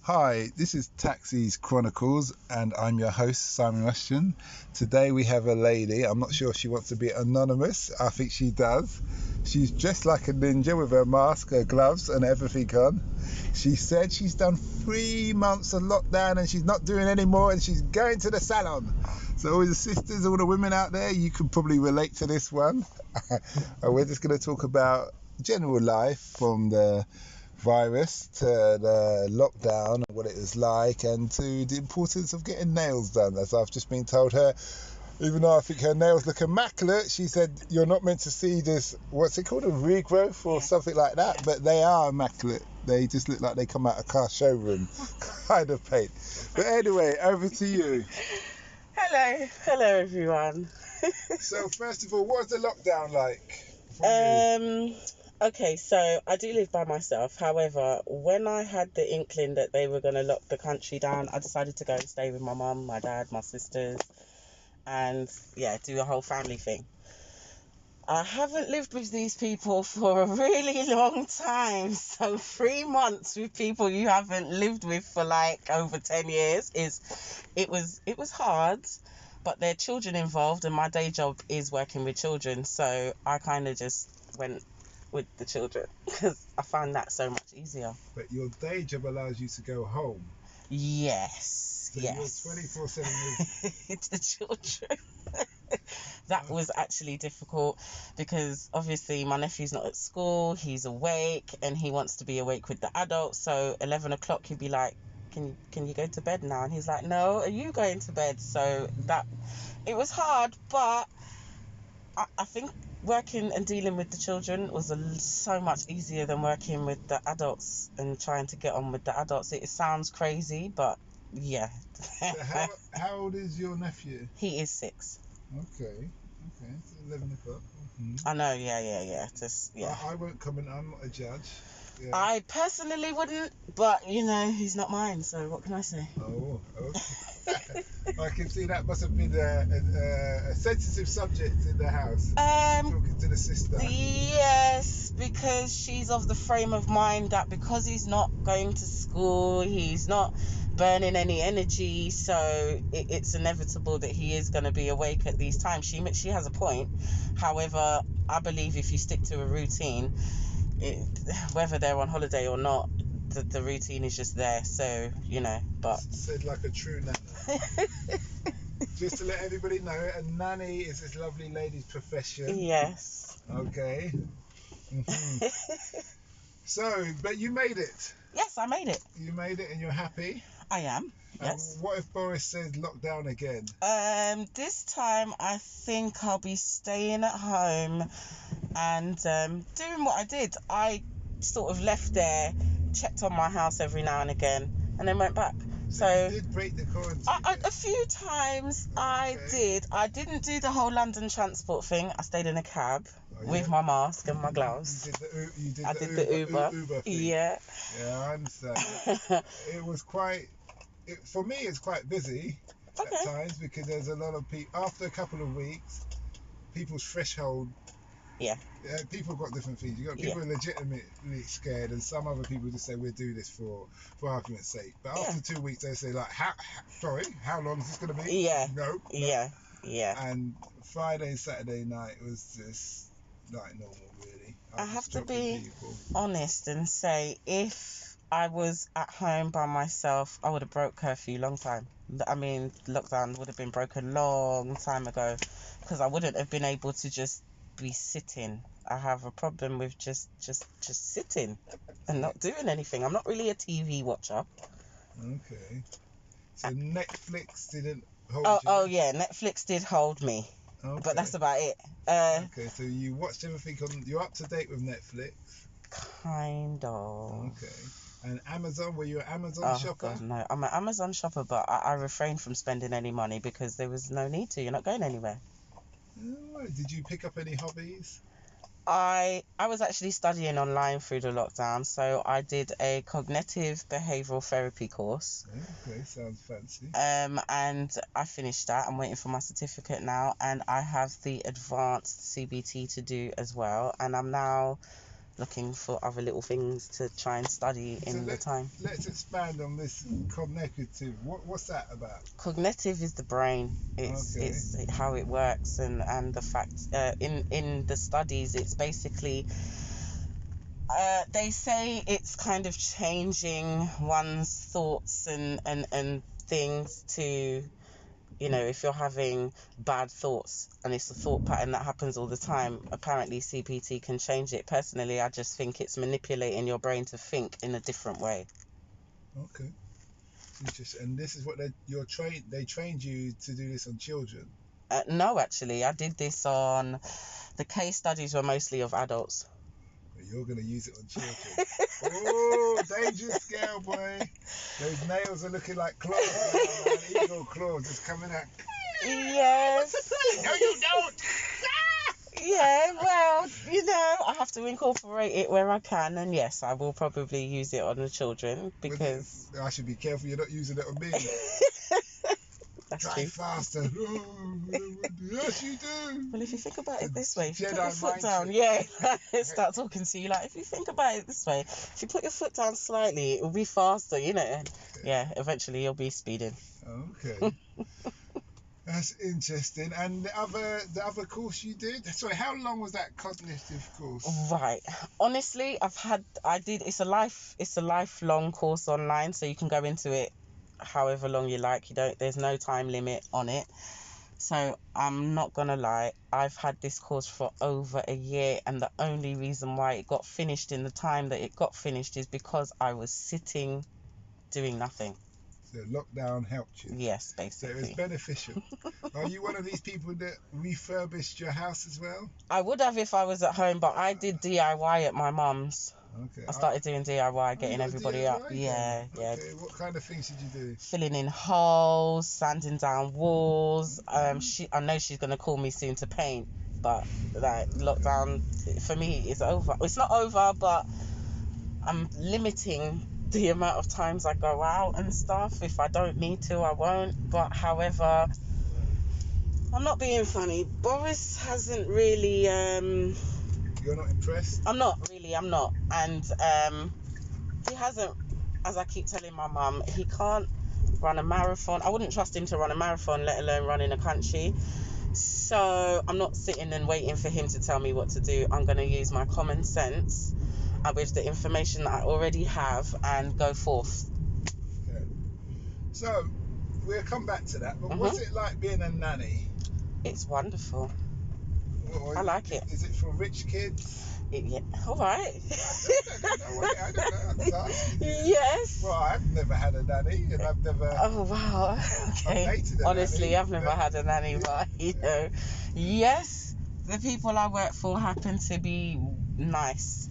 Hi, this is Taxi's Chronicles, and I'm your host, Simon Rushton. Today we have a lady. I'm not sure if she wants to be anonymous. I think she does. She's dressed like a ninja with her mask, her gloves, and everything on. She said she's done 3 months of lockdown and she's not doing any more, and she's going to the salon. So all the sisters, all the women out there, you can probably relate to this one. And we're just going to talk about general life from the virus to the lockdown and what it was like, and to the importance of getting nails done, as I've just been told her. Even though I think her nails look immaculate, she said you're not meant to see this, what's it called, a regrowth or something like that, but they are immaculate. They just look like they come out of a car showroom kind of paint. But anyway, over to you. Hello everyone. So first of all, what was the lockdown like for you? Okay, so I do live by myself. However, when I had the inkling that they were going to lock the country down, I decided to go and stay with my mum, my dad, my sisters, and do a whole family thing. I haven't lived with these people for a really long time, so 3 months with people you haven't lived with for like over 10 years it was hard, but there are children involved and my day job is working with children, so I kind of just went with the children because I found that so much easier. But your day job allows you to go home. Yes. So yes. You're 24/7 with the children. That was actually difficult because obviously my nephew's not at school, he's awake and he wants to be awake with the adults. So 11 o'clock he'd be like, can you go to bed now? And he's like, no, are you going to bed? So that it was hard, but I think working and dealing with the children was so much easier than working with the adults and trying to get on with the adults. It sounds crazy, but yeah. So how old is your nephew? He is 6. Okay, so 11 o'clock. Mm-hmm. I know, yeah. I won't comment, I'm not a judge. Yeah. I personally wouldn't, but he's not mine, so what can I say? Oh, okay. I can see that must have been a sensitive subject in the house. Talking to the sister. Yes, because she's of the frame of mind that because he's not going to school, he's not burning any energy, so it's inevitable that he is going to be awake at these times. She has a point. However, I believe if you stick to a routine, whether they're on holiday or not, the routine is just there. So but said like a true nanny. Just to let everybody know, a nanny is this lovely lady's profession. Yes. Okay. Mm-hmm. So, but you made it. Yes, I made it. You made it and you're happy? I am, yes. What if Boris says lockdown again? This time I think I'll be staying at home and doing what I did. I sort of left there, checked on my house every now and again, and then went back. So you did break the quarantine? A few times. Okay. I did. I didn't do the whole London transport thing. I stayed in a cab with my mask and my gloves. I did the Uber thing. Yeah. Yeah, I understand. It was for me it's quite busy at times because there's a lot of people. After a couple of weeks, people's threshold. Yeah. People got different things. You got people who are legitimately scared, and some other people just say we'll do this for argument's sake. But after 2 weeks, they say like, how long is this going to be? Yeah. No. Yeah. And Friday, Saturday night was just like normal, really. I have to be honest and say, if I was at home by myself, I would have broke curfew long time. I mean, lockdown would have been broken long time ago because I wouldn't have been able to just be sitting. I have a problem with just sitting and not doing anything. I'm not really a TV watcher. Okay. So Netflix didn't hold you? Oh yeah, Netflix did hold me. Okay. But that's about it. Okay, so you watched everything you're up to date with Netflix? Kind of. Okay. And Amazon, were you an Amazon shopper? God, no. I'm an Amazon shopper, but I refrained from spending any money because there was no need to. You're not going anywhere. Oh, did you pick up any hobbies? I was actually studying online through the lockdown, so I did a cognitive behavioural therapy course. Okay, sounds fancy. And I finished that. I'm waiting for my certificate now, and I have the advanced CBT to do as well. And I'm now looking for other little things to try and study in the time. Let's expand on this cognitive. What's that about? Cognitive is the brain. It's how it works, and the fact in the studies, it's basically they say it's kind of changing one's thoughts and things to, you know, if you're having bad thoughts and it's a thought pattern that happens all the time, apparently CPT can change it. Personally, I just think it's manipulating your brain to think in a different way. Okay. Interesting. And this is what they trained you to do this on children? No, actually, I did this on, the case studies were mostly of adults. You're going to use it on children. Oh, dangerous scale, boy. Those nails are looking like claws now, man. Eagle claws just coming out. Yes. No, you don't. Yeah, well, you know, I have to incorporate it where I can, and yes, I will probably use it on the children because I should be careful you're not using it on me. that's Drive true. faster. Yes, you do. Well, if you think about it this way, if you put Jedi your foot mind down, trick. start talking to you like, if you think about it this way, if you put your foot down slightly, it will be faster, you know. And yeah, eventually you'll be speeding. Okay. That's interesting. And the other course you did? Sorry, how long was that cognitive course? Right. Honestly, it's a lifelong course online, so you can go into it however long you like. There's no time limit on it. So I'm not gonna lie, I've had this course for over a year, and the only reason why it got finished in the time that it got finished is because I was sitting doing nothing. So lockdown helped you? Yes, basically. So it was beneficial. Are you one of these people that refurbished your house as well? I would have if I was at home, but I did DIY at my mum's. Okay. I started doing DIY, getting everybody DIY up. Yeah. Okay. What kind of things did you do? Filling in holes, sanding down walls. I know she's gonna call me soon to paint, but like lockdown for me is over. It's not over, but I'm limiting the amount of times I go out and stuff. If I don't need to, I won't. But however, I'm not being funny. Boris hasn't really. You're not impressed? I'm not. And he hasn't, as I keep telling my mum, he can't run a marathon. I wouldn't trust him to run a marathon, let alone run in a country. So I'm not sitting and waiting for him to tell me what to do. I'm going to use my common sense with the information that I already have and go forth. Okay. So we'll come back to that. But what's it like being a nanny? It's wonderful. I like it. Is it for rich kids? Yeah. All right. I don't know. I'm just asking you. Yes. Well, I've never had a nanny, and I've never. Oh wow. Okay. Honestly, nanny, I've never had a nanny, but you know, yes, the people I work for happen to be nice.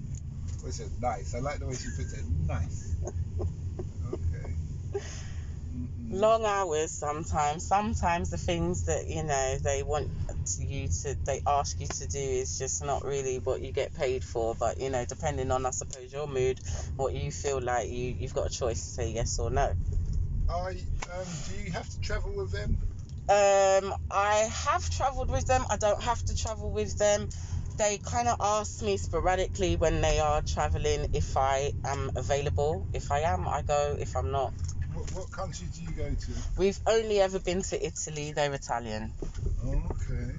What's it? Nice. I like the way she puts it. Nice. Okay. Mm-hmm. Long hours sometimes. Sometimes the things that, you know, they ask you to do is just not really what you get paid for. But, you know, depending on, I suppose, your mood, what you feel like, you've got a choice to say yes or no. Do you have to travel with them? I have travelled with them. I don't have to travel with them. They kind of ask me sporadically when they are travelling if I am available. If I am, I go. If I'm not. What country do you go to? We've only ever been to Italy. They're Italian. Okay.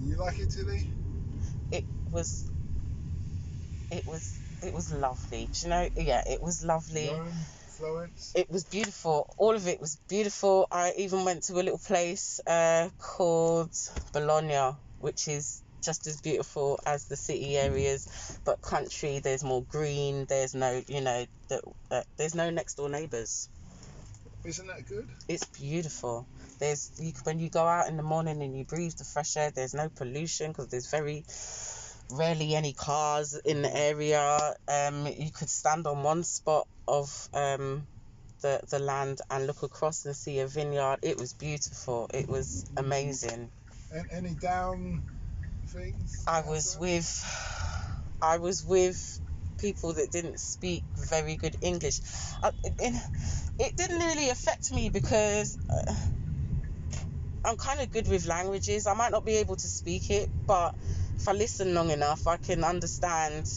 You like Italy? It was lovely. Do you know? Yeah, it was lovely. Rome, Florence. It was beautiful. All of it was beautiful. I even went to a little place called Bologna, which is just as beautiful as the city areas, but country. There's more green. There's no, you know, there's no next door neighbours. Isn't that good? It's beautiful. When you go out in the morning and you breathe the fresh air, there's no pollution because there's very rarely any cars in the area. You could stand on one spot of the land and look across and see a vineyard. It was beautiful. It was amazing. And any down things? I was with people that didn't speak very good English. It didn't really affect me because I'm kind of good with languages. I might not be able to speak it, but if I listen long enough, I can understand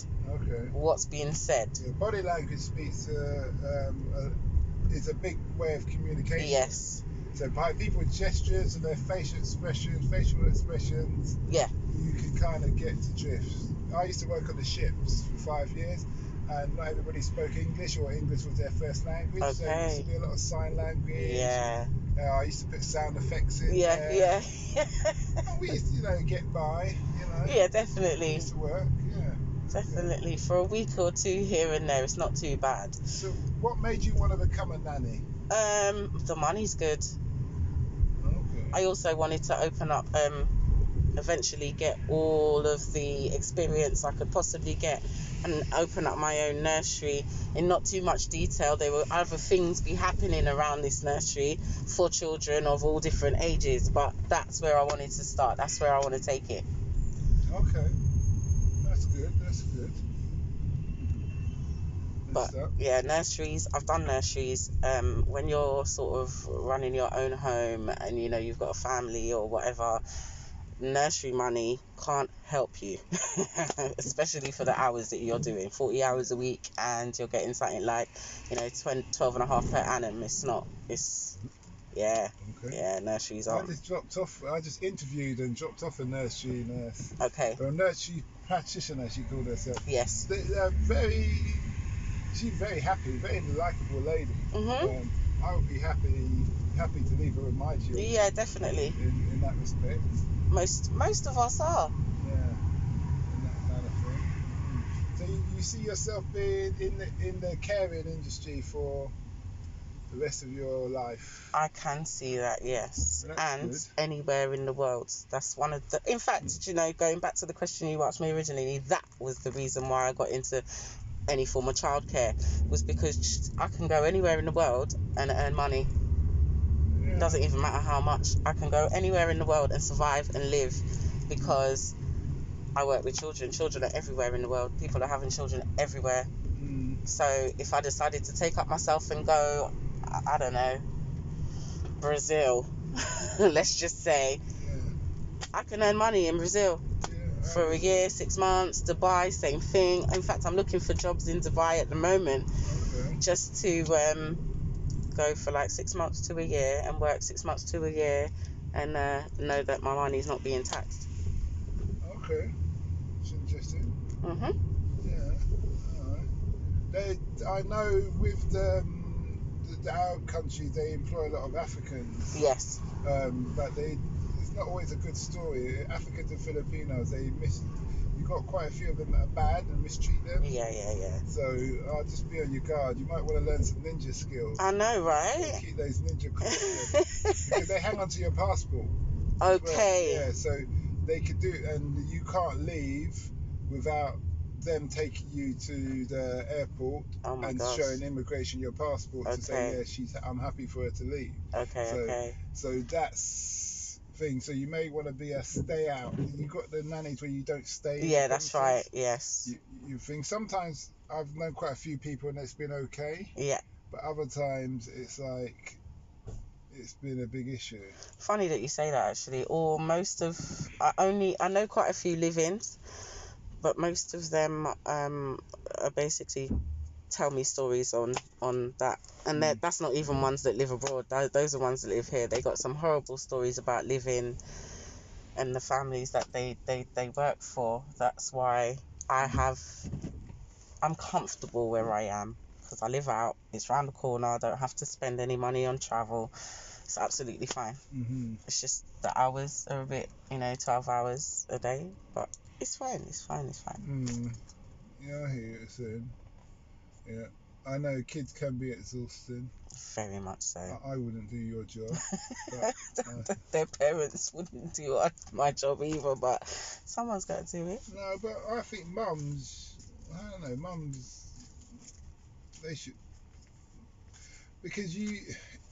what's being said. Yeah, body language is a big way of communication. Yes. So by people's gestures and their facial expressions, Yeah. you can kind of get to drift. I used to work on the ships for 5 years, and not everybody spoke English, or English was their first language. Okay. So there used to be a lot of sign language. Yeah. I used to put sound effects in there. Yeah. And we used to, get by, Yeah, definitely. It used to work, yeah. Definitely. Yeah. For a week or two here and there, it's not too bad. So what made you want to become a nanny? The money's good. Okay. I also wanted to open up, eventually get all of the experience I could possibly get and open up my own nursery in not too much detail. There were other things be happening around this nursery for children of all different ages, but that's where I wanted to start. That's where I want to take it. Okay. That's good. But yeah, nurseries, I've done nurseries. When you're sort of running your own home and you've got a family or whatever, nursery money can't help you. Especially for the hours that you're doing, 40 hours a week, and you're getting something like 12 and a half per annum. Nurseries aren't. I just interviewed and dropped off a nursery nurse. Okay. Or a nursery practitioner, she called herself. Yes. She's very happy, very likable lady. Mhm. I would be happy to leave her with my children. Yeah, definitely. In that respect. Most of us are. Yeah, in that kind of thing. So you see yourself being in the caring industry for the rest of your life? I can see that, yes. And good. Anywhere in the world. That's one of the... In fact, going back to the question you asked me originally, that was the reason why I got into any form of childcare, was because I can go anywhere in the world and earn money. Yeah. Doesn't even matter how much. I can go anywhere in the world and survive and live, because I work with children. Children are everywhere in the world. People are having children everywhere. So if I decided to take up myself and go, I don't know, Brazil, let's just say, I can earn money in Brazil for a year, 6 months. Dubai, same thing. In fact, I'm looking for jobs in Dubai at the moment, just to go for like 6 months to a year and work 6 months to a year and know that my money's not being taxed. Okay, it's interesting. Mhm. Yeah, all right. I know with our country, they employ a lot of Africans. Yes. But it's not always a good story. Africans and Filipinos, you've got quite a few of them that are bad and mistreat them. Yeah. So I'll just be on your guard. You might want to learn some ninja skills. I know, right? Keep those ninja skills because they hang on to your passport. Okay. Yeah, so they could do, and you can't leave without them taking you to the airport and showing immigration your passport to say, I'm happy for her to leave. So that's thing. So you may want to be a stay out. You got the nannies where you don't stay. Yeah, that's right. Yes. You think sometimes I've known quite a few people and it's been okay. Yeah. But other times it's like it's been a big issue. Funny that you say that, actually. Or I know quite a few live-ins, but most of them are basically tell me stories on that, and that's not even ones that live abroad. Those are ones that live here. They got some horrible stories about living and the families that they work for. That's why I'm comfortable where I am, because I live out, it's round the corner, I don't have to spend any money on travel. It's absolutely fine. It's just the hours are a bit, 12 hours a day, but it's fine. Yeah, I hear you saying. Yeah, I know kids can be exhausting. Very much so. I wouldn't do your job. But, their parents wouldn't do my job either, but someone's got to do it. No, but I think mums, they should, because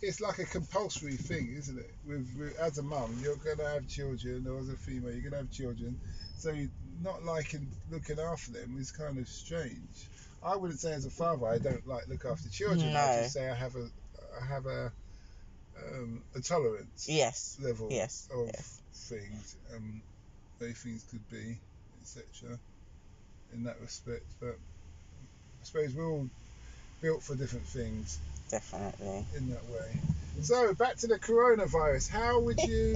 it's like a compulsory thing, isn't it? With as a mum, you're gonna have children, or as a female, you're gonna have children, so not liking looking after them is kind of strange. I wouldn't say as a father I don't look after children. No. I just say I have a tolerance Yes. level Yes. of Yes. things, they things could be, etc. in that respect. But I suppose we're all built for different things Definitely. in that way. So back to the coronavirus. How would you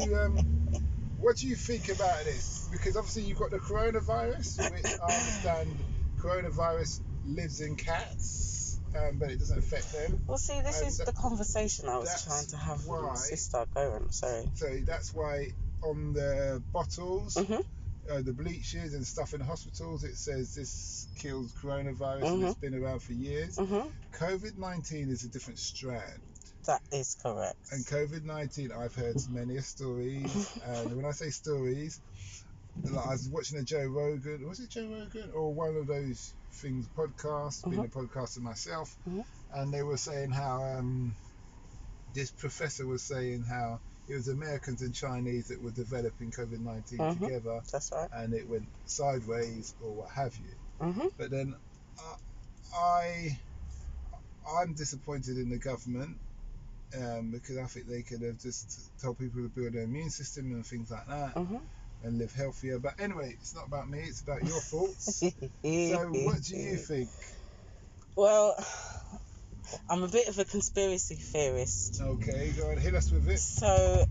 what do you think about this? Because obviously you've got the coronavirus, which I understand coronavirus lives in cats, but it doesn't affect them. Well, see, this is the conversation I was that's trying to have with why- my sister. Go on, sorry. So that's why on the bottles, Mhm. the bleaches and stuff in hospitals, it says this kills coronavirus, and it's been around for years. Mhm. COVID-19 is a different strand. That is correct. And COVID-19, I've heard many stories, and when I say stories, like I was watching a Joe Rogan, was it Joe Rogan? Or one of those things, podcasts, being a podcaster myself, and they were saying how this professor was saying how it was Americans and Chinese that were developing COVID-19 together. That's right. And it went sideways or what have you. But then I'm disappointed in the government, because I think they could have just told people to build their immune system and things like that and live healthier. But anyway, it's not about me, it's about your thoughts. So what do you think? Well, I'm a bit of a conspiracy theorist. Okay, go ahead, hit us with it. So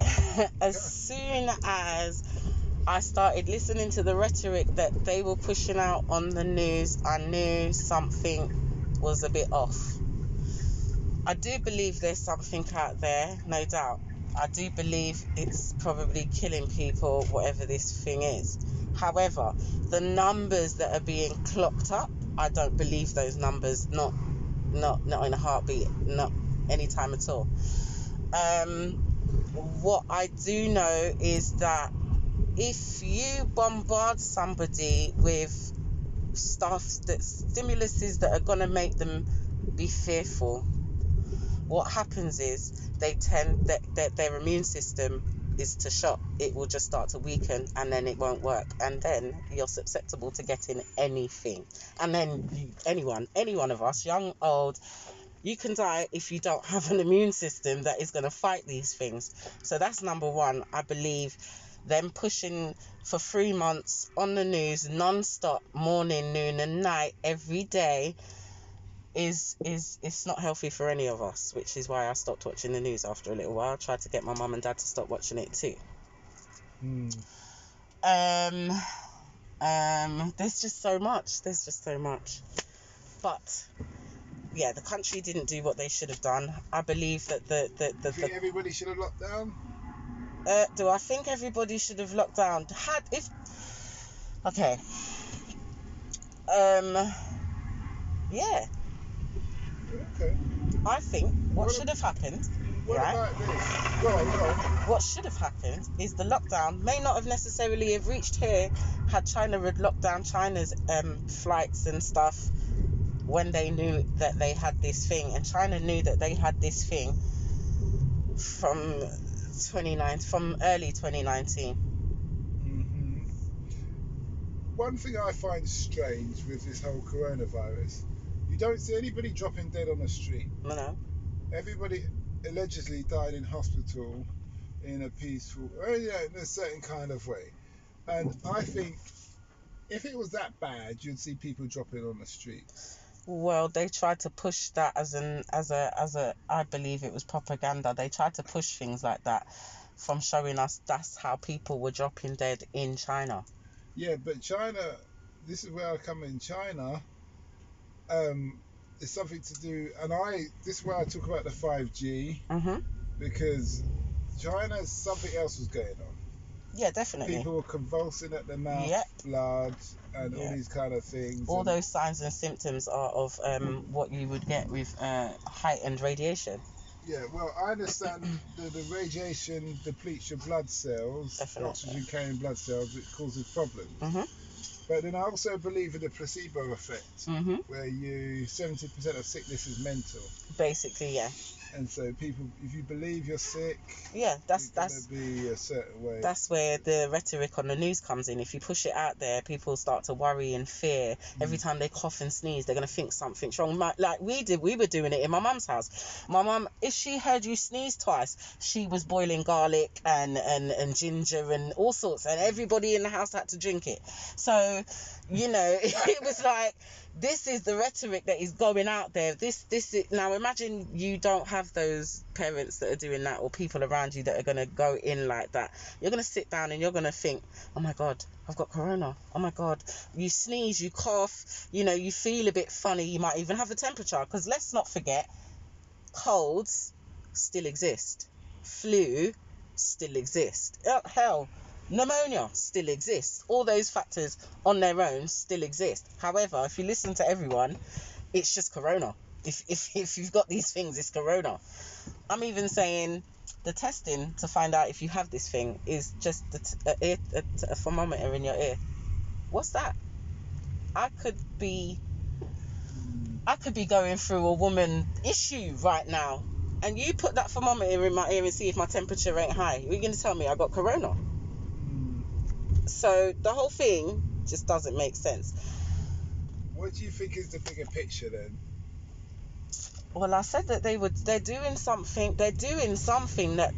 as soon as I started listening to the rhetoric that they were pushing out on the news, I knew something was a bit off. I do believe there's something out there, no doubt. I do believe it's probably killing people, whatever this thing is. However, the numbers that are being clocked up, I don't believe those numbers, not in a heartbeat, not any time at all. What I do know is that if you bombard somebody with stimuluses that are going to make them be fearful, what happens is they tend that their immune system is to shock. It will just start to weaken, and then it won't work, and then you're susceptible to getting anything. And then any one of us, young, old, you can die if you don't have an immune system that is going to fight these things. So that's number one. I believe them pushing for 3 months on the news non-stop, morning, noon and night, every day, is it's not healthy for any of us, which is why I stopped watching the news after a little while. I tried to get my mum and dad to stop watching it too. There's just so much. But yeah, the country didn't do what they should have done. I believe that You think everybody should have locked down? Do I think everybody should have locked down? Yeah. Okay. I think what should have happened. What about this? Go on. What should have happened is the lockdown may not have necessarily have reached here had China had locked down China's flights and stuff when they knew that they had this thing, and China knew that they had this thing from early 2019. One thing I find strange with this whole coronavirus, you don't see anybody dropping dead on the street. No. Everybody allegedly died in hospital in a peaceful, in a certain kind of way. And I think if it was that bad, you'd see people dropping on the street. Well, they tried to push that as I believe it was propaganda. They tried to push things like that from showing us that's how people were dropping dead in China. Yeah, but China, this is where I come in. China, it's something to do, and this is where I talk about the 5G, because China's something else was going on. Yeah, definitely. People were convulsing at the mouth, blood, and all these kind of things. All those signs and symptoms are of what you would get with heightened radiation. Yeah, well, I understand the radiation depletes your blood cells, oxygen-carrying blood cells, which causes problems. But then I also believe in the placebo effect, where 70% of sickness is mental. Basically, yeah. And so people, if you believe you're sick, Yeah, you're going to be a certain way. That's where the rhetoric on the news comes in. If you push it out there, people start to worry and fear. Every time they cough and sneeze, they're going to think something's wrong. Like we were doing it in my mum's house. My mum, if she heard you sneeze twice, she was boiling garlic and ginger and all sorts, and everybody in the house had to drink it. So, you know, it was like, this is the rhetoric that is going out there. This is, now imagine you don't have those parents that are doing that, or people around you that are going to go in like that. You're going to sit down and you're going to think, oh my God, I've got corona. Oh my God. You sneeze, you cough, you know, you feel a bit funny. You might even have a temperature, because let's not forget, colds still exist. Flu still exist. Hell, pneumonia still exists. All those factors on their own still exist. However, if you listen to everyone, it's just corona. If you've got these things, it's corona. I'm even saying the testing to find out if you have this thing is just a thermometer in your ear. What's that? I could be going through a woman issue right now, and you put that thermometer in my ear and see if my temperature ain't high. You're going to tell me I got corona. So the whole thing just doesn't make sense. What do you think is the bigger picture then? Well, I said that they're doing something that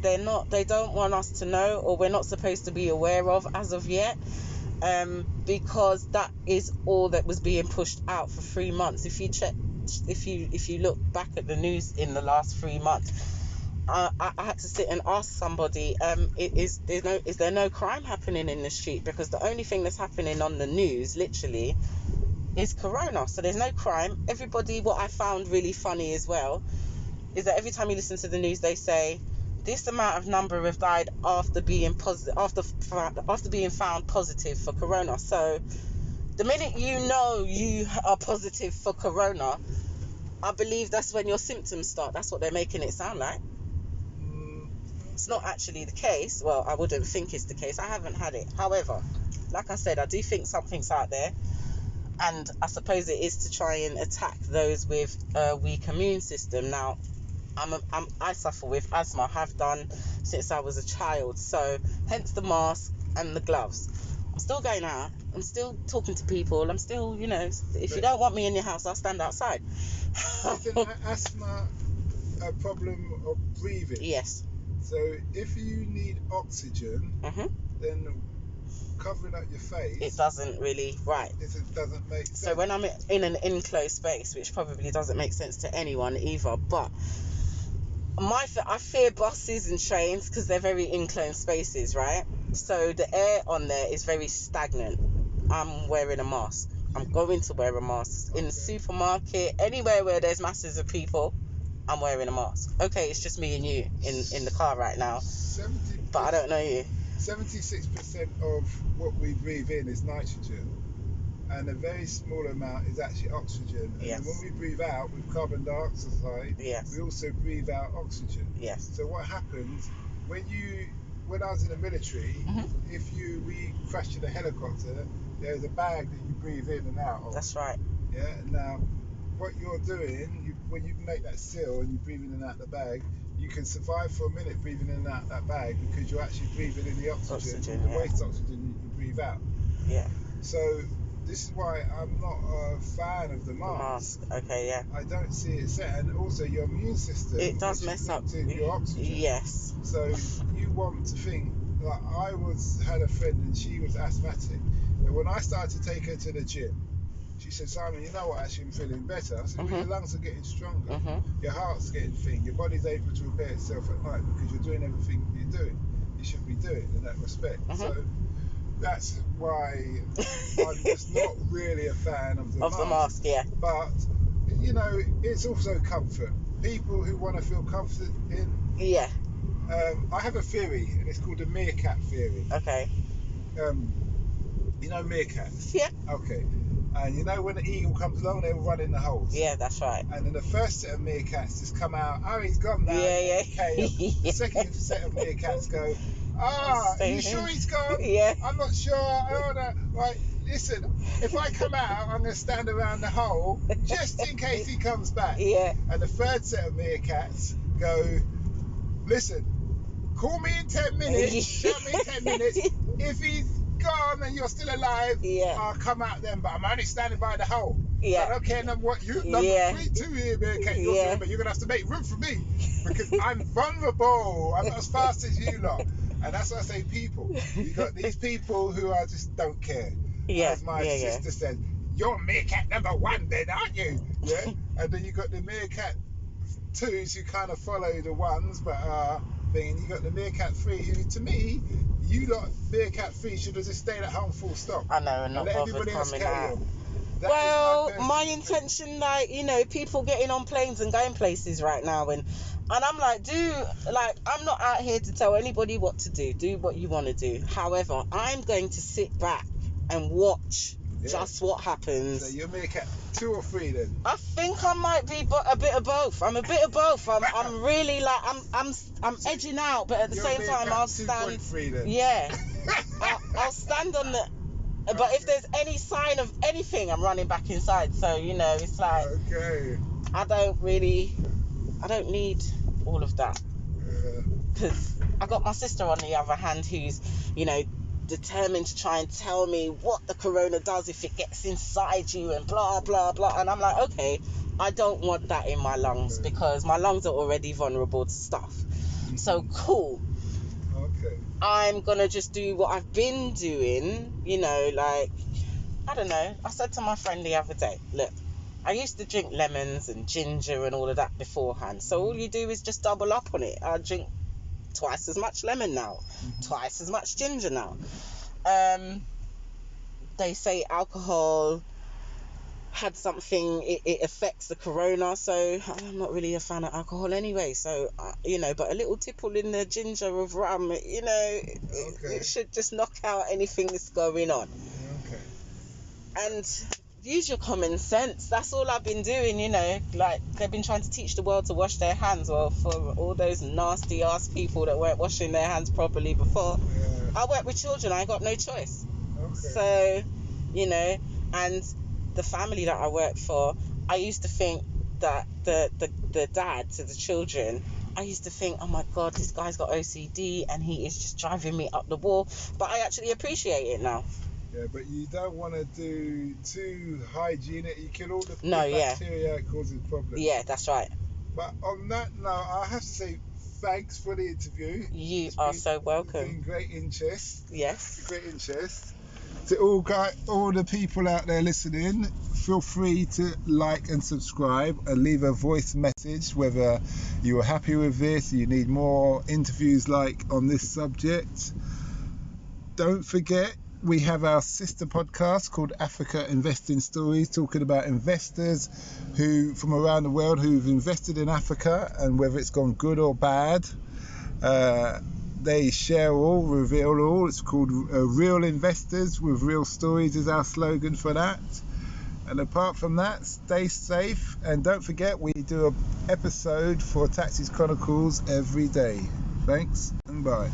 they don't want us to know, or we're not supposed to be aware of as of yet, because that is all that was being pushed out for 3 months. If you look back at the news in the last 3 months, I had to sit and ask somebody, is there no crime happening in the street? Because the only thing that's happening on the news, literally, is corona. So there's no crime. Everybody, what I found really funny as well, is that every time you listen to the news, they say this amount of number have died after being found positive for corona. So the minute you know you are positive for corona, I believe that's when your symptoms start. That's what they're making it sound like. It's not actually the case. Well, I wouldn't think it's the case. I haven't had it. However, like I said, I do think something's out there. And I suppose it is to try and attack those with a weak immune system. Now, I suffer with asthma, have done since I was a child. So, hence the mask and the gloves. I'm still going out. I'm still talking to people. I'm still, you know, if you don't want me in your house, I'll stand outside. Isn't asthma a problem of breathing? Yes. So, if you need oxygen, then covering up your face, it doesn't really, right, it doesn't make sense. So when I'm in an enclosed space, which probably doesn't make sense to anyone either, but I fear buses and trains because they're very enclosed spaces, right? So the air on there is very stagnant. I'm wearing a mask. I'm going to wear a mask. In the supermarket, anywhere where there's masses of people, I'm wearing a mask. Okay, it's just me and you in the car right now, but I don't know you. 76% of what we breathe in is nitrogen, and a very small amount is actually oxygen. And Yes. then when we breathe out with carbon dioxide, Yes. we also breathe out oxygen. Yes. So what happens when I was in the military, if we crashed in a helicopter, there's a bag that you breathe in and out of. That's right. Yeah. Now, what you're doing, when you make that seal and you breathe in and out the bag, you can survive for a minute breathing in and out that bag because you're actually breathing in the oxygen, the waste oxygen you breathe out. Yeah. So this is why I'm not a fan of the mask. Okay, yeah. I don't see it set, and also your immune system. It does mess up your oxygen. Yes. So you want to think. Like had a friend and she was asthmatic, and when I started to take her to the gym, she said, Simon, you know what, actually I'm feeling better. I said, well, your lungs are getting stronger, your heart's getting thin, your body's able to repair itself at night because you're doing everything you should be doing in that respect. So that's why I'm just not really a fan of the mask. Yeah. But, you know, it's also comfort. People who want to feel comfort in. Yeah. I have a theory, and it's called the meerkat theory. Okay. You know meerkats? Yeah. Okay. And you know when the eagle comes along, they'll run in the holes. Yeah, that's right. And then the first set of meerkats just come out. Oh, he's gone now. Yeah. Okay. The second set of meerkats go. Are you sure he's gone? Yeah. I'm not sure. I don't know. Right. Listen. If I come out, I'm going to stand around the hole just in case he comes back. Yeah. And the third set of meerkats go, listen, call me in 10 minutes, shout me in 10 minutes. If he's gone and you're still alive, I'll come out then, but I'm only standing by the hole. Yeah. I don't care what you number 3, 2 here, meerkat, you're doing, but you're gonna have to make room for me because I'm vulnerable. I'm not as fast as you lot. And that's what I say, people. You got these people who are just don't care. As my sister said, you're meerkat number 1 then, aren't you? Yeah. And then you got the meerkat 2s who kind of follow the ones, but thing. You got the meerkat 3 who, to me, you lot meerkat 3 should have just stayed at home full stop. I know, and not let bothered everybody else coming carry out. on. Well, my intention, like, you know, people getting on planes and going places right now, and I'm like, I'm not out here to tell anybody what to do. Do what you want to do. However, I'm going to sit back and watch just what happens. So you're meerkat 2 or 3 then? I think I might be a bit of both. I'm a bit of both. I'm really like I'm edging out, but at the same time I'll stand. 2.3 then. Yeah, I'll stand on the. But if there's any sign of anything, I'm running back inside. So, you know, it's like, I don't need all of that. Because I got my sister on the other hand who's, you know, determined to try and tell me what the corona does if it gets inside you and blah, blah, blah. And I'm like, okay, I don't want that in my lungs because my lungs are already vulnerable to stuff. So, cool. I'm gonna just do what I've been doing, you know, like, I don't know. I said to my friend the other day, look, I used to drink lemons and ginger and all of that beforehand. So all you do is just double up on it. I drink twice as much lemon now, twice as much ginger now. They say alcohol had something, it affects the corona, so I'm not really a fan of alcohol anyway, so you know, but a little tipple in the ginger of rum, you know, it should just knock out anything that's going on. And use your common sense. That's all I've been doing, you know, like they've been trying to teach the world to wash their hands. Well, for all those nasty ass people that weren't washing their hands properly before, I work with children, I got no choice. So, you know, and the family that I work for, I used to think that the dad to the children, I used to think, oh my God, this guy's got OCD and he is just driving me up the wall. But I actually appreciate it now. Yeah, but you don't want to do too hygienic. You kill all the bacteria, it causes problems. Yeah, that's right. But on that note, I have to say thanks for the interview. You are so welcome. It's been great interest. Yes. Great interest. To all the people out there listening, feel free to like and subscribe and leave a voice message whether you are happy with this, you need more interviews like on this subject. Don't forget, we have our sister podcast called Africa Investing Stories, talking about investors who from around the world who've invested in Africa and whether it's gone good or bad. They share all, reveal all. It's called Real Investors with Real Stories is our slogan for that. And apart from that, stay safe. And don't forget, we do an episode for Taxis Chronicles every day. Thanks and bye.